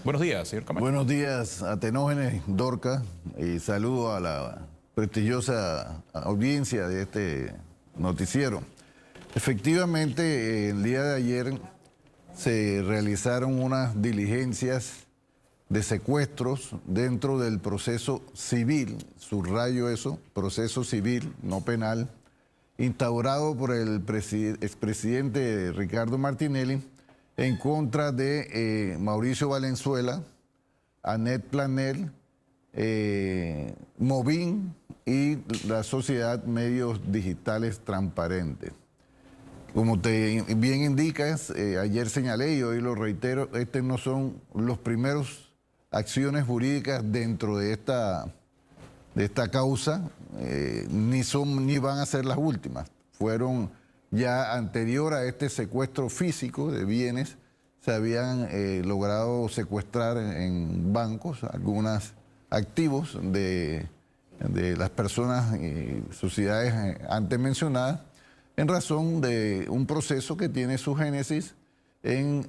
Buenos días, señor Camacho. Buenos días, Atenógenes, Dorca, y saludo a la prestigiosa audiencia de este noticiero. Efectivamente, el día de ayer se realizaron unas diligencias de secuestros dentro del proceso civil, subrayo eso, proceso civil, no penal, instaurado por el expresidente Ricardo Martinelli en contra de Mauricio Valenzuela, Anet Planel, Movín y la Sociedad Medios Digitales Transparentes. Como te bien indicas, ayer señalé y hoy lo reitero, estos no son los primeros acciones jurídicas dentro de esta causa, ni van a ser las últimas. Fueron ya anterior a este secuestro físico de bienes, se habían logrado secuestrar en bancos algunos activos de las personas y sociedades antes mencionadas, en razón de un proceso que tiene su génesis en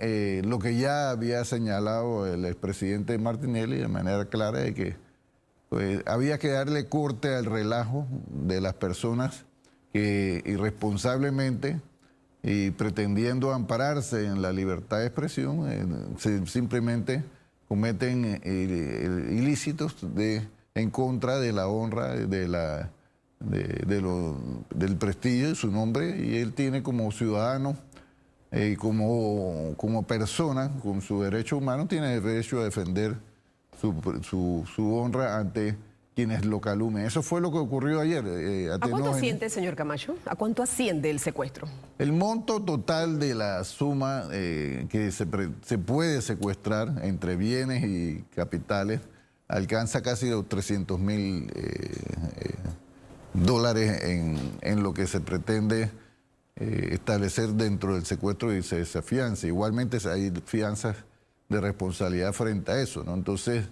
lo que ya había señalado el expresidente Martinelli de manera clara, de que pues, había que darle corte al relajo de las personas que irresponsablemente y pretendiendo ampararse en la libertad de expresión, simplemente cometen ilícitos en contra de la honra, del prestigio de su nombre, y él tiene como ciudadano, como persona, con su derecho humano, tiene el derecho a defender su honra ante quienes lo calumnian. Eso fue lo que ocurrió ayer. ¿A cuánto asciende, señor Camacho? ¿A cuánto asciende el secuestro? El monto total de la suma que se puede secuestrar entre bienes y capitales alcanza casi los $300.000 en lo que se pretende establecer dentro del secuestro y esa fianza. Igualmente hay fianzas de responsabilidad frente a eso, ¿no? Entonces,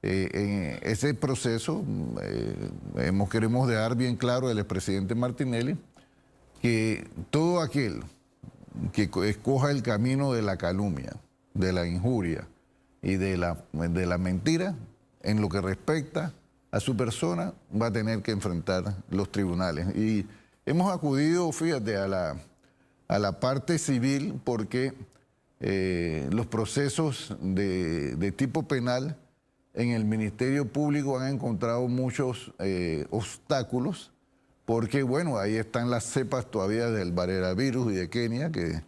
en ese proceso queremos dejar bien claro al expresidente Martinelli que todo aquel que escoja el camino de la calumnia, de la injuria y de la mentira, en lo que respecta a su persona, va a tener que enfrentar los tribunales. Y hemos acudido, fíjate, a la parte civil porque los procesos de tipo penal en el Ministerio Público han encontrado muchos obstáculos porque, bueno, ahí están las cepas todavía del Varelavirus y de Kenia que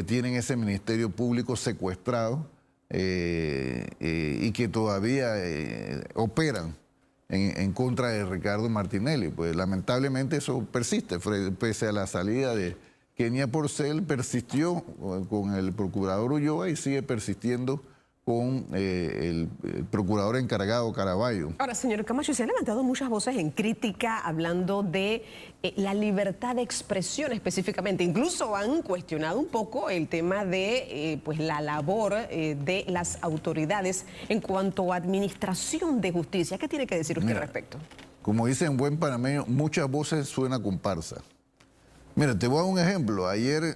tienen ese Ministerio Público secuestrado y que todavía operan en contra de Ricardo Martinelli. Pues lamentablemente eso persiste, pese a la salida de Kenia Porcel, persistió con el procurador Ulloa y sigue persistiendo con el procurador encargado Caraballo. Ahora, señor Camacho, se han levantado muchas voces en crítica hablando de la libertad de expresión específicamente. Incluso han cuestionado un poco el tema de pues, la labor de las autoridades en cuanto a administración de justicia. ¿Qué tiene que decir usted al respecto? Como dice en buen panameño, muchas voces suenan comparsa. Mira, te voy a dar un ejemplo. Ayer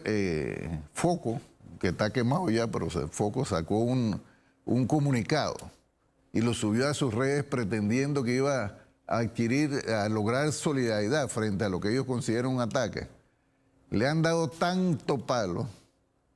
Foco, que está quemado ya, pero Foco sacó un comunicado y lo subió a sus redes pretendiendo que iba a lograr solidaridad frente a lo que ellos consideran un ataque. Le han dado tanto palo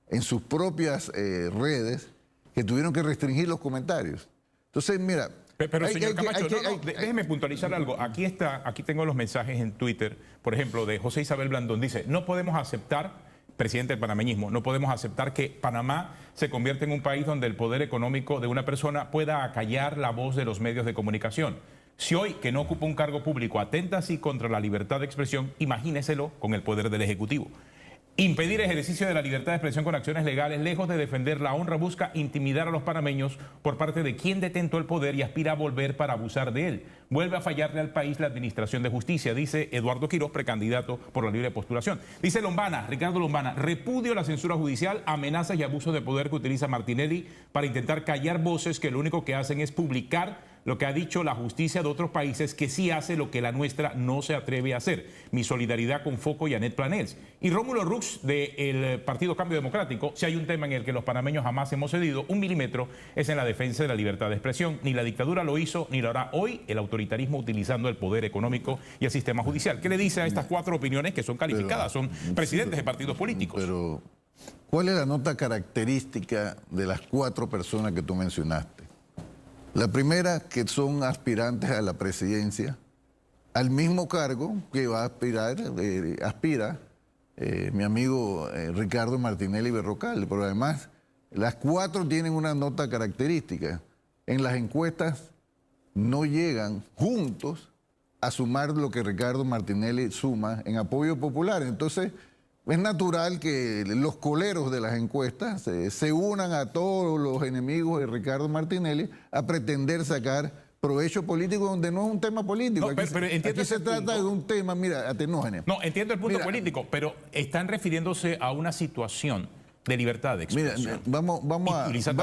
en sus propias redes que tuvieron que restringir los comentarios. Entonces, mira... Pero señor Camacho, déjeme puntualizar algo. Aquí tengo los mensajes en Twitter, por ejemplo, de José Isabel Blandón. Dice, no podemos aceptar... presidente del panameñismo, no podemos aceptar que Panamá se convierta en un país donde el poder económico de una persona pueda acallar la voz de los medios de comunicación. Si hoy, que no ocupa un cargo público, atenta así contra la libertad de expresión, imagíneselo con el poder del Ejecutivo. Impedir ejercicio de la libertad de expresión con acciones legales, lejos de defender la honra, busca intimidar a los panameños por parte de quien detentó el poder y aspira a volver para abusar de él. Vuelve a fallarle al país la administración de justicia, dice Eduardo Quiroz, precandidato por la libre postulación. Dice Lombana, Ricardo Lombana, repudio la censura judicial, amenazas y abusos de poder que utiliza Martinelli para intentar callar voces que lo único que hacen es publicar lo que ha dicho la justicia de otros países que sí hace lo que la nuestra no se atreve a hacer. Mi solidaridad con Foco y Anet Planels. Y Rómulo Rux del Partido Cambio Democrático, si hay un tema en el que los panameños jamás hemos cedido un milímetro, es en la defensa de la libertad de expresión. Ni la dictadura lo hizo, ni lo hará hoy el autoritarismo utilizando el poder económico y el sistema judicial. ¿Qué le dice a estas 4 opiniones que son calificadas? Son presidentes de partidos políticos. Pero, ¿cuál es la nota característica de las 4 personas que tú mencionaste? La primera, que son aspirantes a la presidencia, al mismo cargo que va a aspira mi amigo Ricardo Martinelli Berrocal. Pero además, las 4 tienen una nota característica. En las encuestas no llegan juntos a sumar lo que Ricardo Martinelli suma en apoyo popular. Entonces, es natural que los coleros de las encuestas se unan a todos los enemigos de Ricardo Martinelli a pretender sacar provecho político donde no es un tema político. No, pero aquí se trata de un tema, mira, atenógeno. No, entiendo el punto político, pero están refiriéndose a una situación de libertad de expresión. Mira, vamos a hablar, mira,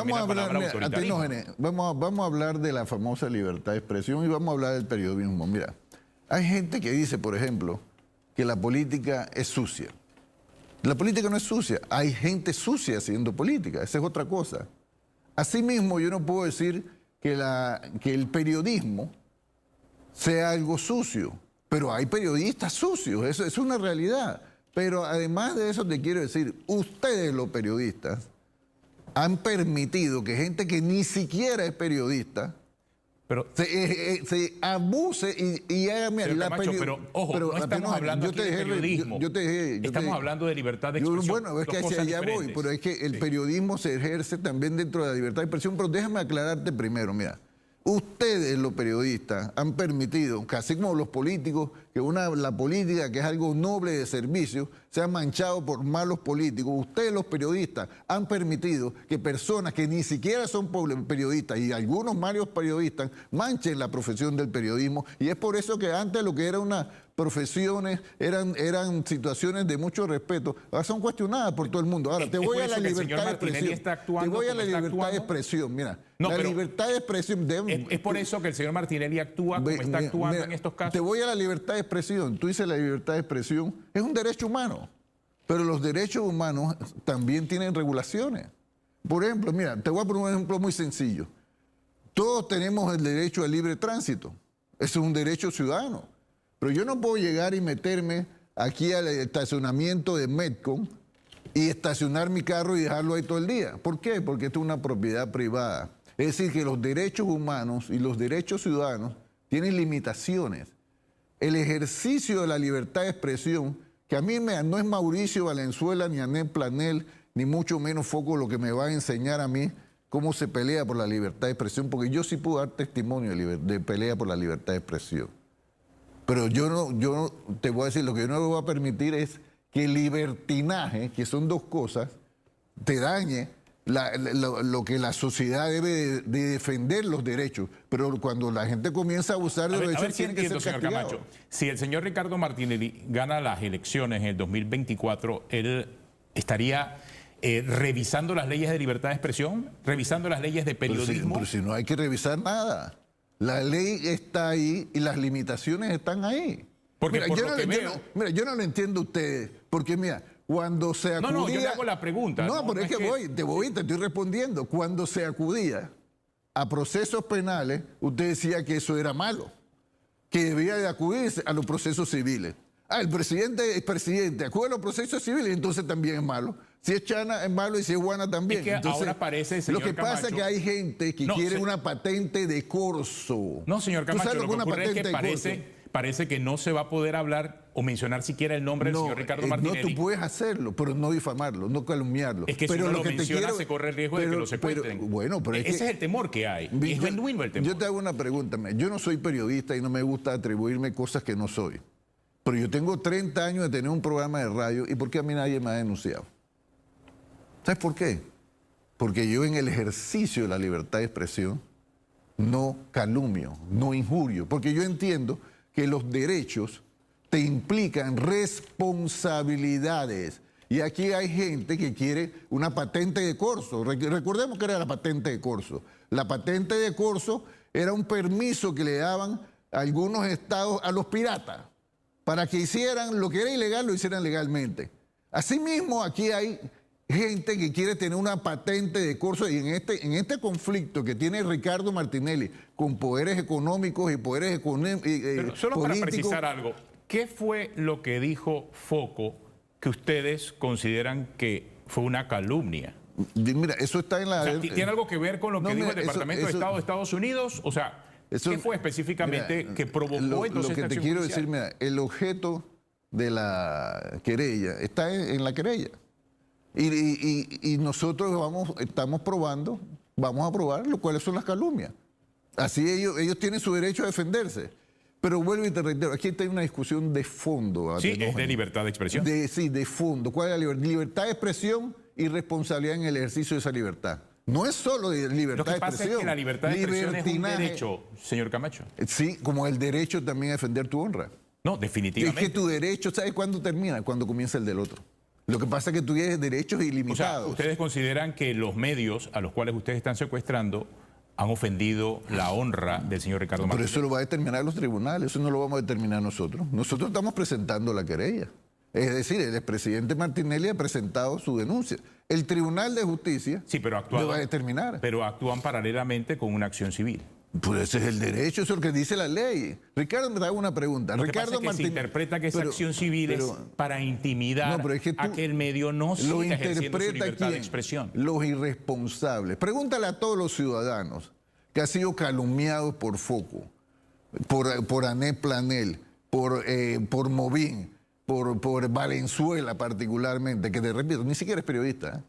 vamos a hablar de la famosa libertad de expresión y vamos a hablar del periodismo. Mira, hay gente que dice, por ejemplo, que la política es sucia. La política no es sucia, hay gente sucia haciendo política, esa es otra cosa. Asimismo, yo no puedo decir que el periodismo sea algo sucio, pero hay periodistas sucios, eso es una realidad. Pero además de eso te quiero decir, ustedes los periodistas han permitido que gente que ni siquiera es periodista se abuse y haga... Pero ojo, no estamos hablando aquí de periodismo. Estamos hablando de libertad de expresión. Bueno, es que hacia allá voy, pero es que el periodismo se ejerce también dentro de la libertad de expresión. Pero déjame aclararte primero, mira. Ustedes, los periodistas, han permitido, casi como los políticos, que la política, que es algo noble de servicio, sea manchado por malos políticos. Ustedes, los periodistas, han permitido que personas que ni siquiera son periodistas y algunos malos periodistas manchen la profesión del periodismo. Y es por eso que antes lo que era una profesiones eran situaciones de mucho respeto, ahora son cuestionadas por todo el mundo. Ahora, te voy a la libertad de expresión. Te voy a la libertad de expresión, mira. La libertad de expresión... Es por eso que el señor Martinelli actúa como está actuando en estos casos. Te voy a la libertad de expresión. Tú dices la libertad de expresión es un derecho humano, pero los derechos humanos también tienen regulaciones. Por ejemplo, mira, te voy a poner un ejemplo muy sencillo. Todos tenemos el derecho al libre tránsito. Eso es un derecho ciudadano. Pero yo no puedo llegar y meterme aquí al estacionamiento de Metcon y estacionar mi carro y dejarlo ahí todo el día. ¿Por qué? Porque esto es una propiedad privada. Es decir, que los derechos humanos y los derechos ciudadanos tienen limitaciones. El ejercicio de la libertad de expresión, que a mí no es Mauricio Valenzuela ni Anet Planels, ni mucho menos Foco lo que me va a enseñar a mí cómo se pelea por la libertad de expresión, porque yo sí puedo dar testimonio de pelea por la libertad de expresión. Pero yo no te voy a decir, lo que yo no le voy a permitir es que el libertinaje, que son dos cosas, te dañe lo que la sociedad debe de defender los derechos. Pero cuando la gente comienza a abusar de los derechos, tiene que ser castigado. Camacho, si el señor Ricardo Martinelli gana las elecciones en el 2024, él estaría revisando las leyes de libertad de expresión, revisando las leyes de periodismo. Pero si no hay que revisar nada. La ley está ahí y las limitaciones están ahí. Porque mira, yo no lo entiendo a ustedes. Porque mira, cuando se acudía... No, yo le hago la pregunta. No, pero es que te estoy respondiendo. Cuando se acudía a procesos penales, usted decía que eso era malo. Que debía de acudirse a los procesos civiles. El presidente es presidente, acude a los procesos civiles, entonces también es malo. Si es Chana es malo y si es Juana también. Es que entonces, ahora parece, señor lo que Camacho, pasa es que hay gente que quiere una patente de corso. No, señor Camacho, lo que ocurre es que parece que no se va a poder hablar o mencionar siquiera el nombre del señor Ricardo Martinelli. No, tú puedes hacerlo, pero no difamarlo, no calumniarlo. Es que si no lo menciona se corre el riesgo de que lo secuestren. Ese es el temor que hay. Es genuino el temor. Yo te hago una pregunta. Yo no soy periodista y no me gusta atribuirme cosas que no soy. Pero yo tengo 30 años de tener un programa de radio y ¿por qué a mí nadie me ha denunciado? ¿Sabes por qué? Porque yo en el ejercicio de la libertad de expresión no calumnio, no injurio, porque yo entiendo que los derechos te implican responsabilidades Y aquí hay gente que quiere una patente de corso. Recordemos que era la patente de corso. La patente de corso era un permiso que le daban a algunos estados a los piratas para que hicieran lo que era ilegal, lo hicieran legalmente. Asimismo, aquí hay gente que quiere tener una patente de corso, y en este conflicto que tiene Ricardo Martinelli con poderes económicos y poderes Pero solo políticos, para precisar algo, ¿qué fue lo que dijo Foco que ustedes consideran que fue una calumnia? Mira, eso está en la... O sea, ¿tiene algo que ver con lo que dijo el Departamento de Estado de Estados Unidos? O sea, ¿qué fue específicamente que provocó entonces esta acción judicial? Lo que te quiero decir, mira, el objeto de la querella está en la querella. Y nosotros estamos probando, vamos a probar cuáles son las calumnias. Así ellos tienen su derecho a defenderse. Pero vuelvo y te reitero, aquí hay una discusión de fondo. Sí, es de libertad de expresión. Sí, de fondo. ¿Cuál es la libertad? Libertad de expresión y responsabilidad en el ejercicio de esa libertad. No es solo de libertad de expresión. Lo que pasa es que la libertad de expresión es un derecho, señor Camacho. Sí, como el derecho también a defender tu honra. No, definitivamente. Es que tu derecho, ¿sabes cuándo termina? Cuando comienza el del otro. Lo que pasa es que tú tienes derechos ilimitados. O sea, ¿ustedes consideran que los medios a los cuales ustedes están secuestrando han ofendido la honra del señor Ricardo Martinelli? Pero eso lo va a determinar los tribunales, eso no lo vamos a determinar nosotros. Nosotros estamos presentando la querella. Es decir, el expresidente Martinelli ha presentado su denuncia. El Tribunal de Justicia lo va a determinar. Pero actúan paralelamente con una acción civil. Pues ese es el derecho, eso es lo que dice la ley. Ricardo, me da una pregunta. Lo que pasa es que se interpreta que esa acción civil es para intimidar a que el medio no siga ejerciendo su libertad de expresión. Los irresponsables. Pregúntale a todos los ciudadanos que han sido calumniados por Foco, por Anet Planel, por Movín, por Valenzuela particularmente, que te repito, ni siquiera es periodista, ¿eh?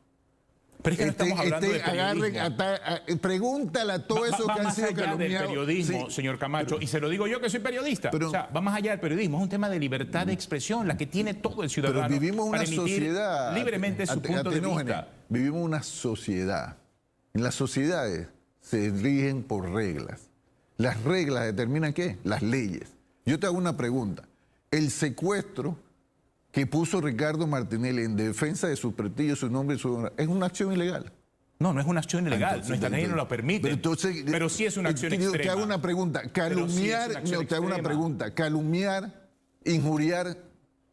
Pero es que no estamos hablando de periodismo. Pregúntale a todos esos que han sido calumniados. Del periodismo, sí, señor Camacho, y se lo digo yo que soy periodista. O sea, va más allá del periodismo, es un tema de libertad de expresión, la que tiene todo el ciudadano. Pero vivimos una sociedad libremente su punto de vista. Vivimos una sociedad. En las sociedades se rigen por reglas. Las reglas determinan ¿qué? Las leyes. Yo te hago una pregunta. El secuestro que puso Ricardo Martinelli en defensa de su prestigio, su nombre y su honra, ¿es una acción ilegal? No, no es una acción ilegal. Entonces, nuestra ley no lo permite. Pero sí es una acción extrema. Te hago una pregunta. Calumniar, te hago una pregunta. Calumniar, injuriar,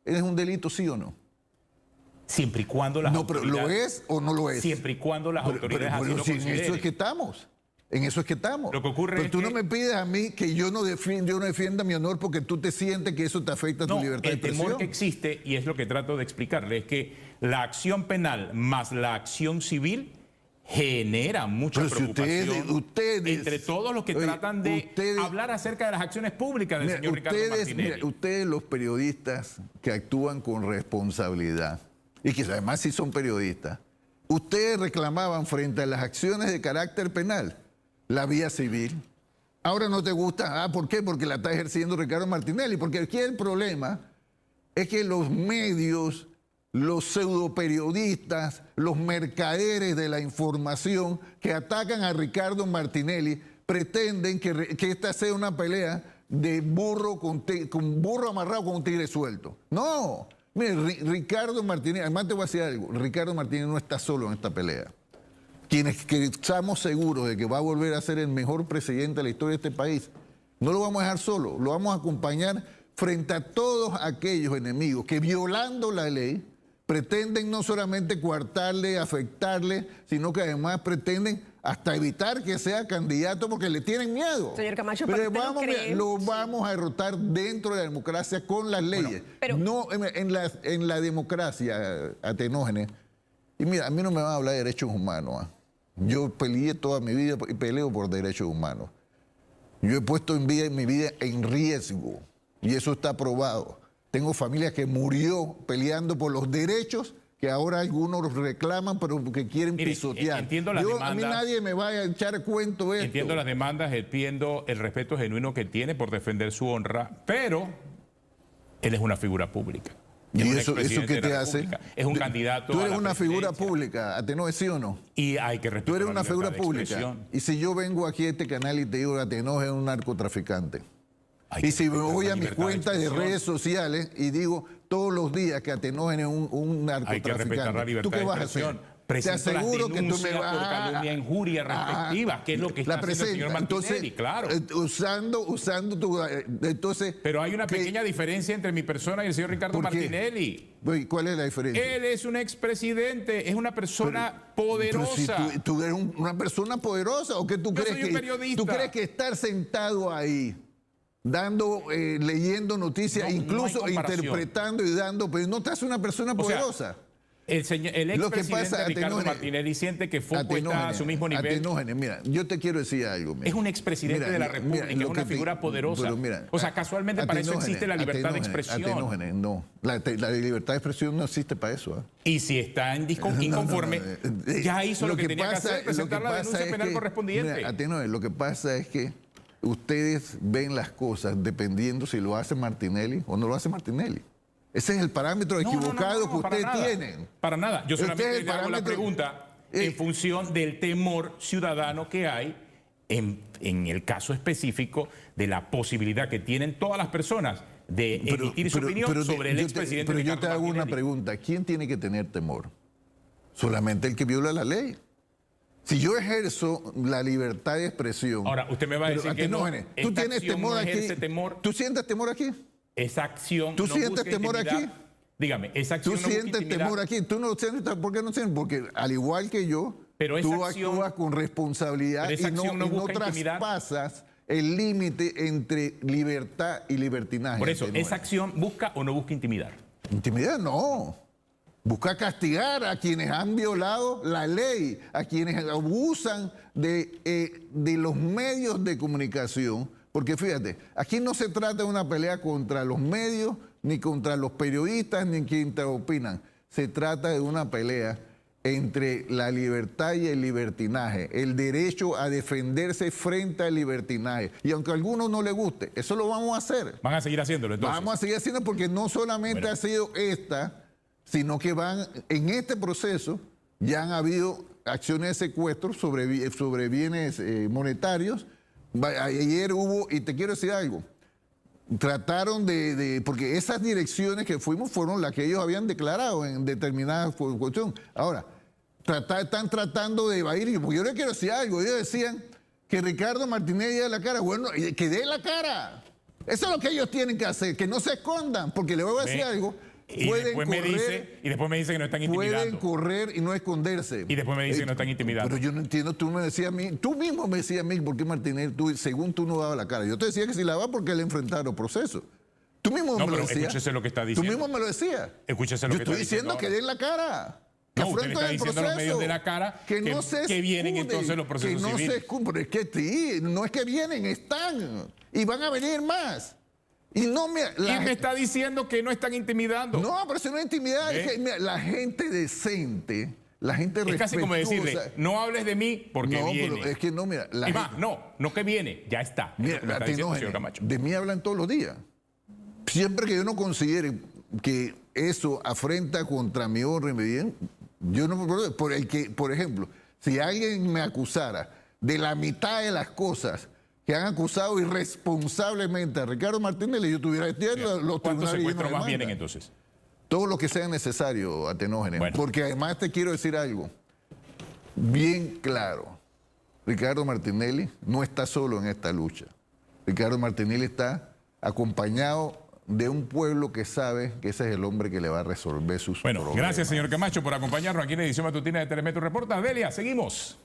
¿es un delito, sí o no? Siempre y cuando las autoridades... No, pero ¿lo es o no lo es? Siempre y cuando las autoridades así lo consideren. En eso es que estamos. En eso es que estamos. Lo que ocurre pero es tú que... no me pides a mí que yo no defienda mi honor porque tú te sientes que eso te afecta a tu libertad de expresión. El temor que existe, y es lo que trato de explicarle, es que la acción penal más la acción civil genera mucha preocupación entre todos los que tratan de hablar acerca de las acciones públicas del señor Ricardo Martinelli. Ustedes, los periodistas que actúan con responsabilidad, y que además sí son periodistas, ustedes reclamaban frente a las acciones de carácter penal la vía civil. Ahora no te gusta. ¿Por qué? Porque la está ejerciendo Ricardo Martinelli. Porque aquí el problema es que los medios, los pseudoperiodistas, los mercaderes de la información que atacan a Ricardo Martinelli pretenden que esta sea una pelea de burro con burro amarrado con un tigre suelto. No. Mire, Ricardo Martinelli, además te voy a decir algo, Ricardo Martinelli no está solo en esta pelea. Quienes que estamos seguros de que va a volver a ser el mejor presidente de la historia de este país, no lo vamos a dejar solo, lo vamos a acompañar frente a todos aquellos enemigos que violando la ley pretenden no solamente coartarle, afectarle, sino que además pretenden hasta evitar que sea candidato porque le tienen miedo. Señor Camacho, pero lo vamos a derrotar dentro de la democracia con las leyes. No en la democracia, Atenógenes. Y mira, a mí no me van a hablar de derechos humanos. Yo peleé toda mi vida y peleo por derechos humanos. Yo he puesto mi vida en riesgo y eso está probado. Tengo familia que murió peleando por los derechos que ahora algunos reclaman, pero que quieren pisotear. Entiendo las demandas. A mí nadie me va a echar cuento de esto. Entiendo las demandas, entiendo el respeto genuino que tiene por defender su honra, pero él es una figura pública. ¿Y eso qué te hace? Es un candidato. Tú eres una figura pública, Atenógenes, ¿sí o no? Y hay que respetar. Tú eres una figura pública. Y si yo vengo aquí a este canal y te digo Atenógenes es un narcotraficante. Y si me voy a mis cuentas de redes sociales y digo, todos los días que Atenógenes es un narcotraficante. Hay que respetar la libertad ¿Tú qué vas de a hacer? expresión. Te Presento las aseguro que tú me denuncias vas por calumnia, injuria respectivas, que es lo que está haciendo el señor Martinelli, claro. Usando tu... Entonces, pero hay una pequeña diferencia entre mi persona y el señor Ricardo Martinelli. ¿Cuál es la diferencia? Él es un expresidente, es una persona poderosa. Pero si tú eres una persona poderosa, ¿o qué tú crees? Soy un periodista. ¿Tú crees que estar sentado ahí, leyendo noticias, incluso interpretando y dando, pero no te hace una persona poderosa? El expresidente Ricardo Martinelli siente que Foco está a su mismo nivel. Atenógenes, mira, yo te quiero decir algo. Mira. Es un expresidente de la República, es una figura poderosa. O sea, casualmente para eso existe la libertad de expresión. Atenógenes, no. La libertad de expresión no existe para eso. Y si está inconforme, ya hizo lo que tenía que hacer, presentar la denuncia penal correspondiente. Mira, Atenógenes, lo que pasa es que ustedes ven las cosas dependiendo si lo hace Martinelli o no lo hace Martinelli. Ese es el parámetro equivocado que ustedes tienen. Para nada. Yo solamente le hago la pregunta en función del temor ciudadano que hay en el caso específico de la posibilidad que tienen todas las personas de emitir su opinión sobre el expresidente Pero Ricardo yo te hago Martinelli. una pregunta. ¿Quién tiene que tener temor? Solamente el que viola la ley. Si yo ejerzo la libertad de expresión... Ahora, usted me va a decir que no, ¿tú tienes temor aquí? Temor. ¿Tú sientes temor aquí? Esa acción ¿Tú no sientes busca temor intimidad. aquí? Dígame, esa acción ¿Tú no busca sientes intimidad. temor aquí? ¿Tú no sientes? ¿Por qué no sientes? Porque al igual que yo, pero tú actúas con responsabilidad y no traspasas el límite entre libertad y libertinaje. Por eso, ¿esa acción busca o no busca intimidar? Intimidad no. Busca castigar a quienes han violado la ley, a quienes abusan de los medios de comunicación. Porque fíjate, aquí no se trata de una pelea contra los medios, ni contra los periodistas, ni quienes opinan. Se trata de una pelea entre la libertad y el libertinaje, el derecho a defenderse frente al libertinaje. Y aunque a algunos no les guste, eso lo vamos a hacer. ¿Van a seguir haciéndolo entonces? Vamos a seguir haciendo porque no solamente ha sido esta, sino que en este proceso ya han habido acciones de secuestro sobre bienes monetarios. Ayer hubo, y te quiero decir algo, trataron porque esas direcciones que fuimos fueron las que ellos habían declarado en determinada cuestión. Ahora, están tratando de evadir, porque yo les quiero decir algo, ellos decían que Ricardo Martinelli dé la cara, bueno, que dé la cara. Eso es lo que ellos tienen que hacer, que no se escondan, porque le voy a decir algo. Y después me dice que no están intimidando. Pueden correr y no esconderse. Y después me dice que no están intimidando. Pero yo no entiendo, tú mismo me decías a mí, ¿por qué Martinelli, según tú no dabas la cara? Yo te decía que si la daba porque él enfrentaron procesos. Tú mismo me lo decías. Escúchese lo que está diciendo. Tú mismo me lo decías. Escúchese lo que está diciendo. Yo estoy diciendo que den la cara. No, usted le está diciendo a los medios de la cara que vienen entonces los procesos civiles. Que no se escunden, pero es que sí, no es que vienen, están. Y van a venir más. Y me está diciendo que no están intimidando. No, pero eso no es intimidad. Es que, mira, la gente decente, la gente respetuosa. Es casi como decirle, no hables de mí porque viene. No, pero es que no, mira. Y más, no que viene, ya está. Mira, de mí hablan todos los días. Siempre que yo no considere que eso afrenta contra mi honra y mi bien, yo no me por ejemplo, si alguien me acusara de la mitad de las cosas que han acusado irresponsablemente a Ricardo Martinelli, yo tuviera los ¿Cuántos secuestros más vienen entonces? Todo lo que sea necesario, Atenógenes. Bueno. Porque además te quiero decir algo bien claro. Ricardo Martinelli no está solo en esta lucha. Ricardo Martinelli está acompañado de un pueblo que sabe que ese es el hombre que le va a resolver sus problemas. Gracias, señor Camacho, por acompañarnos aquí en la edición matutina de Telemetro Reporta. Delia, seguimos.